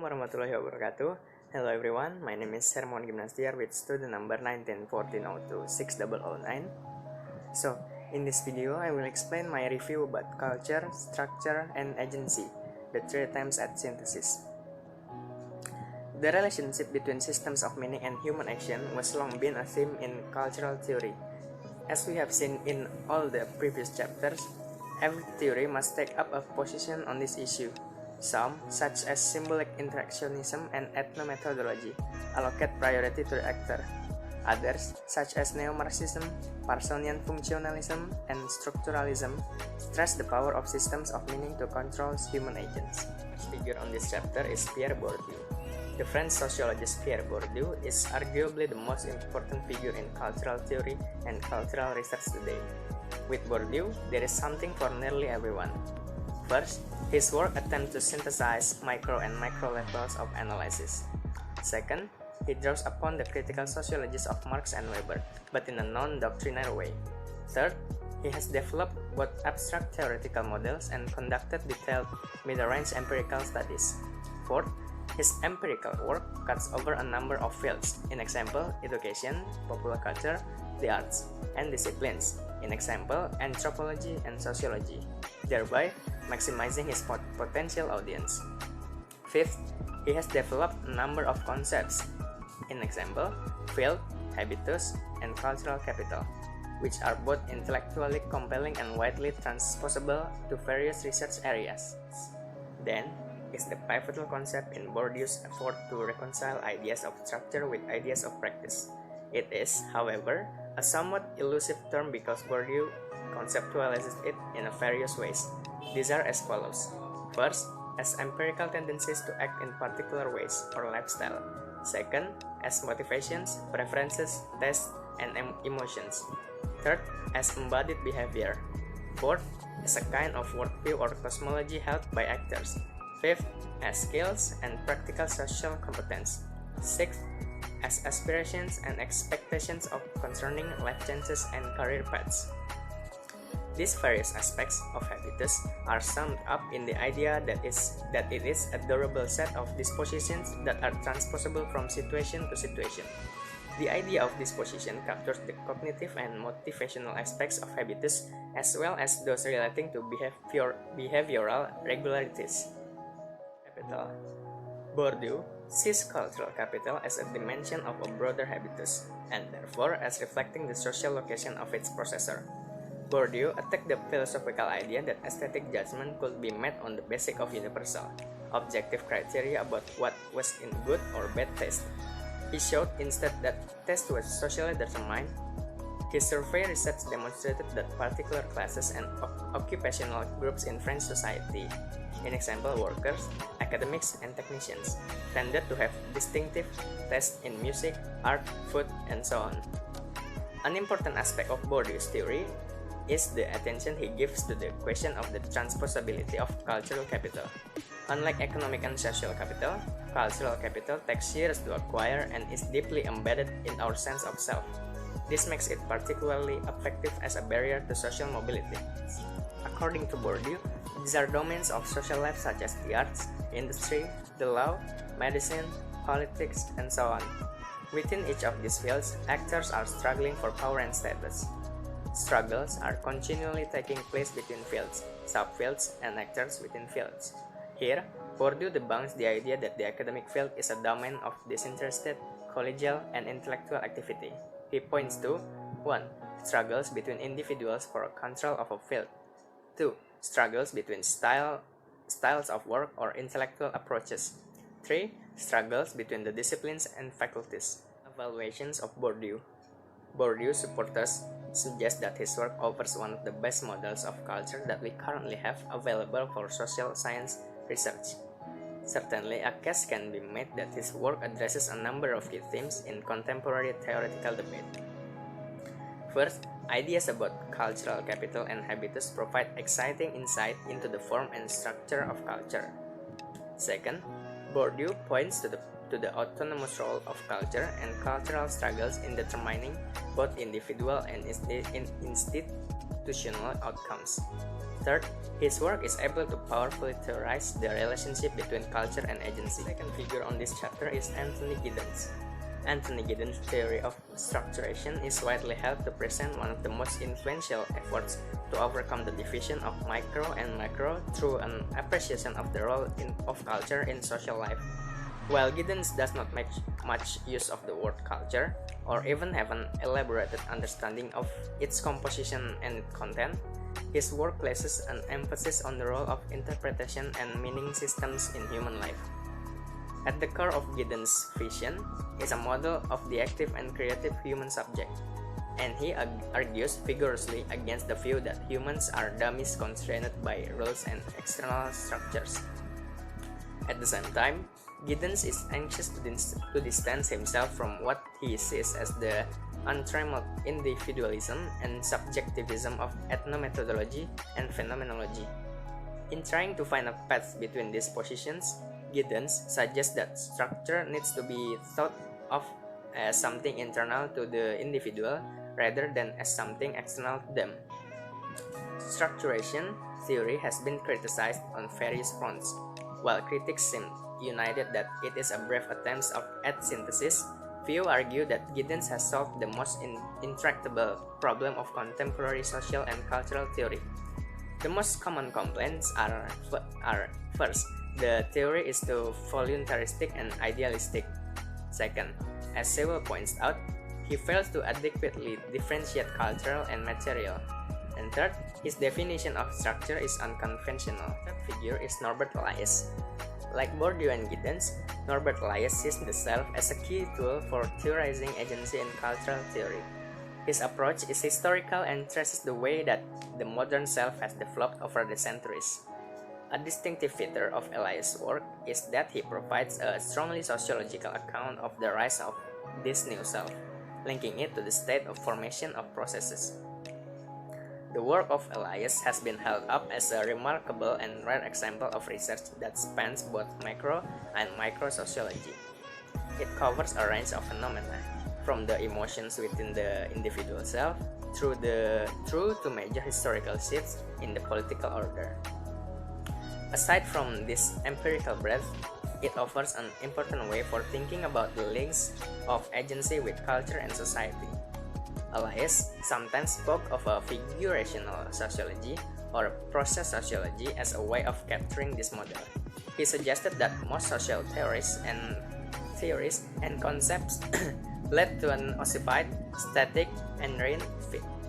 warahmatullahi wabarakatuh. Hello everyone, my name is Hermawan with student number 1914026009. So, in this video, I will explain my review about culture, structure, and agency, the three attempts at synthesis. The relationship between systems of meaning and human action was long been a theme in cultural theory. As we have seen in all the previous chapters, every theory must take up a position on this issue. Some, such as symbolic interactionism and ethnomethodology, allocate priority to the actor. Others, such as neo-Marxism, Parsonian functionalism, and structuralism, stress the power of systems of meaning to control human agents. The figure on this chapter is Pierre Bourdieu. The French sociologist Pierre Bourdieu is arguably the most important figure in cultural theory and cultural research today. With Bourdieu, there is something for nearly everyone. First, his work attempts to synthesize micro and macro levels of analysis. Second, he draws upon the critical sociologies of Marx and Weber, but in a non-doctrinaire way. Third, he has developed both abstract theoretical models and conducted detailed middle-range empirical studies. Fourth, his empirical work cuts over a number of fields, in example, education, popular culture, the arts, and disciplines, in example, anthropology and sociology, thereby maximizing his potential audience. Fifth, he has developed a number of concepts, in example, field, habitus, and cultural capital, which are both intellectually compelling and widely transposable to various research areas. Then is the pivotal concept in Bourdieu's effort to reconcile ideas of structure with ideas of practice. It is, however, a somewhat elusive term because Bourdieu conceptualizes it in various ways. These are as follows. First, as empirical tendencies to act in particular ways or lifestyle. Second, as motivations, preferences, tastes, and emotions. Third, as embodied behavior. Fourth, as a kind of worldview or cosmology held by actors. Fifth, as skills and practical social competence. Sixth, as aspirations and expectations of concerning life chances and career paths. These various aspects of habitus are summed up in the idea that it is a durable set of dispositions that are transposable from situation to situation. The idea of disposition captures the cognitive and motivational aspects of habitus as well as those relating to behavioral regularities. Capital. Bourdieu sees cultural capital as a dimension of a broader habitus, and therefore as reflecting the social location of its possessor. Bourdieu attacked the philosophical idea that aesthetic judgment could be made on the basis of universal, objective criteria about what was in good or bad taste. He showed instead that taste was socially determined. His survey research demonstrated that particular classes and occupational groups in French society, in example workers, academics, and technicians, tended to have distinctive tastes in music, art, food, and so on. An important aspect of Bourdieu's theory is the attention he gives to the question of the transposability of cultural capital. Unlike economic and social capital, cultural capital takes years to acquire and is deeply embedded in our sense of self. This makes it particularly effective as a barrier to social mobility. According to Bourdieu, these are domains of social life such as the arts, industry, the law, medicine, politics, and so on. Within each of these fields, actors are struggling for power and status. Struggles are continually taking place between fields, subfields, and actors within fields. Here, Bourdieu debunks the idea that the academic field is a domain of disinterested, collegial, and intellectual activity. He points to 1. Struggles between individuals for control of a field. 2. Struggles between styles of work or intellectual approaches. 3. Struggles between the disciplines and faculties. Evaluations of Bourdieu. Bourdieu's supporters suggest that his work offers one of the best models of culture that we currently have available for social science research. Certainly, a case can be made that his work addresses a number of key themes in contemporary theoretical debate. First, ideas about cultural capital and habitus provide exciting insight into the form and structure of culture. Second, Bourdieu points to the autonomous role of culture and cultural struggles in determining both individual and institutional outcomes. Third, his work is able to powerfully theorize the relationship between culture and agency. The second figure on this chapter is Anthony Giddens. Anthony Giddens' theory of structuration is widely held to present one of the most influential efforts to overcome the division of micro and macro through an appreciation of the role of culture in social life. While Giddens does not make much use of the word culture, or even have an elaborated understanding of its composition and content, his work places an emphasis on the role of interpretation and meaning systems in human life. At the core of Giddens' vision is a model of the active and creative human subject, and he argues vigorously against the view that humans are dummies constrained by rules and external structures. At the same time, Giddens is anxious to distance himself from what he sees as the untrammeled individualism and subjectivism of ethnomethodology and phenomenology. In trying to find a path between these positions, Giddens suggests that structure needs to be thought of as something internal to the individual rather than as something external to them. Structuration theory has been criticized on various fronts. While critics seem united that it is a brave attempt at synthesis, few argue that Giddens has solved the most intractable problem of contemporary social and cultural theory. The most common complaints are first, the theory is too voluntaristic and idealistic. Second, as Sewell points out, he fails to adequately differentiate cultural and material. And third, his definition of structure is unconventional. Third figure is Norbert Elias. Like Bourdieu and Giddens, Norbert Elias sees the self as a key tool for theorizing agency in cultural theory. His approach is historical and traces the way that the modern self has developed over the centuries. A distinctive feature of Elias' work is that he provides a strongly sociological account of the rise of this new self, linking it to the state of formation of processes. The work of Elias has been held up as a remarkable and rare example of research that spans both macro and micro sociology. It covers a range of phenomena, from the emotions within the individual self through to major historical shifts in the political order. Aside from this empirical breadth, it offers an important way for thinking about the links of agency with culture and society. Elias sometimes spoke of a figurational sociology or process sociology as a way of capturing this model. He suggested that most social theories and concepts led to an ossified, static, and rein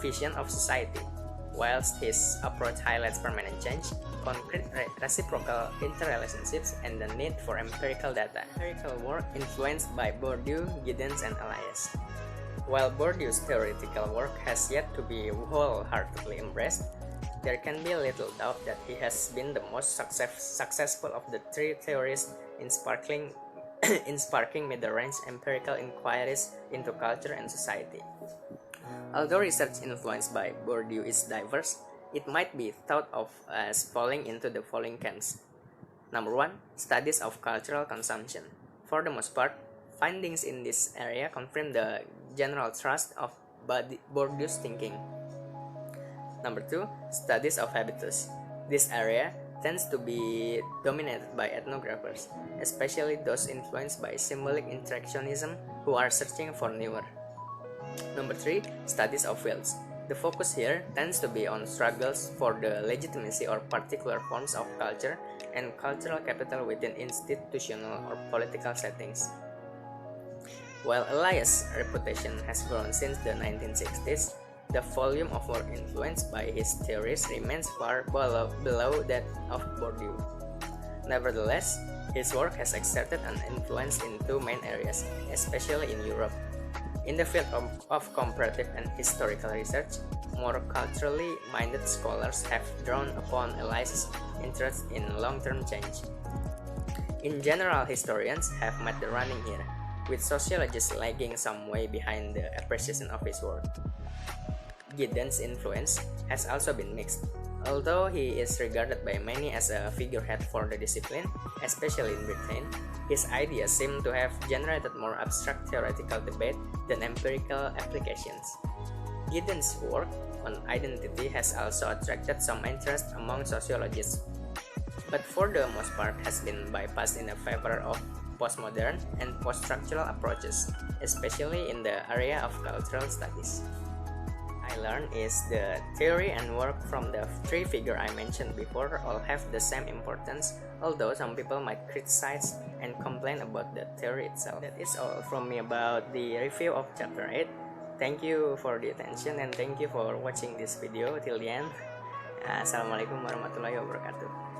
vision of society, whilst his approach highlights permanent change, concrete reciprocal interrelationships, and the need for empirical data. Empirical work influenced by Bourdieu, Giddens, and Elias. While Bourdieu's theoretical work has yet to be wholeheartedly embraced, there can be little doubt that he has been the most successful of the three theories in sparking mid-range empirical inquiries into culture and society. Although research influenced by Bourdieu is diverse, it might be thought of as falling into the following camps. Number 1. Studies of cultural consumption. For the most part, findings in this area confirm the general thrust of Bourdieu's thinking. Number 2. Studies of habitus. This area tends to be dominated by ethnographers, especially those influenced by symbolic interactionism who are searching for newer. Number 3. Studies of wills. The focus here tends to be on struggles for the legitimacy or particular forms of culture and cultural capital within institutional or political settings. While Elias' reputation has grown since the 1960s, the volume of work influenced by his theories remains far below that of Bourdieu. Nevertheless, his work has exerted an influence in two main areas, especially in Europe. In the field of comparative and historical research, more culturally minded scholars have drawn upon Elias' interest in long-term change. In general, historians have made the running here, with sociologists lagging some way behind the appreciation of his work. Giddens' influence has also been mixed. Although he is regarded by many as a figurehead for the discipline, especially in Britain, his ideas seem to have generated more abstract theoretical debate than empirical applications. Giddens' work on identity has also attracted some interest among sociologists, but for the most part has been bypassed in favor of postmodern and post-structural approaches, especially in the area of cultural studies. I learned is the theory and work from the three figures I mentioned before all have the same importance, although some people might criticize and complain about the theory itself. That is all from me about the review of chapter 8. Thank you for the attention and thank you for watching this video till the end. Assalamualaikum warahmatullahi wabarakatuh.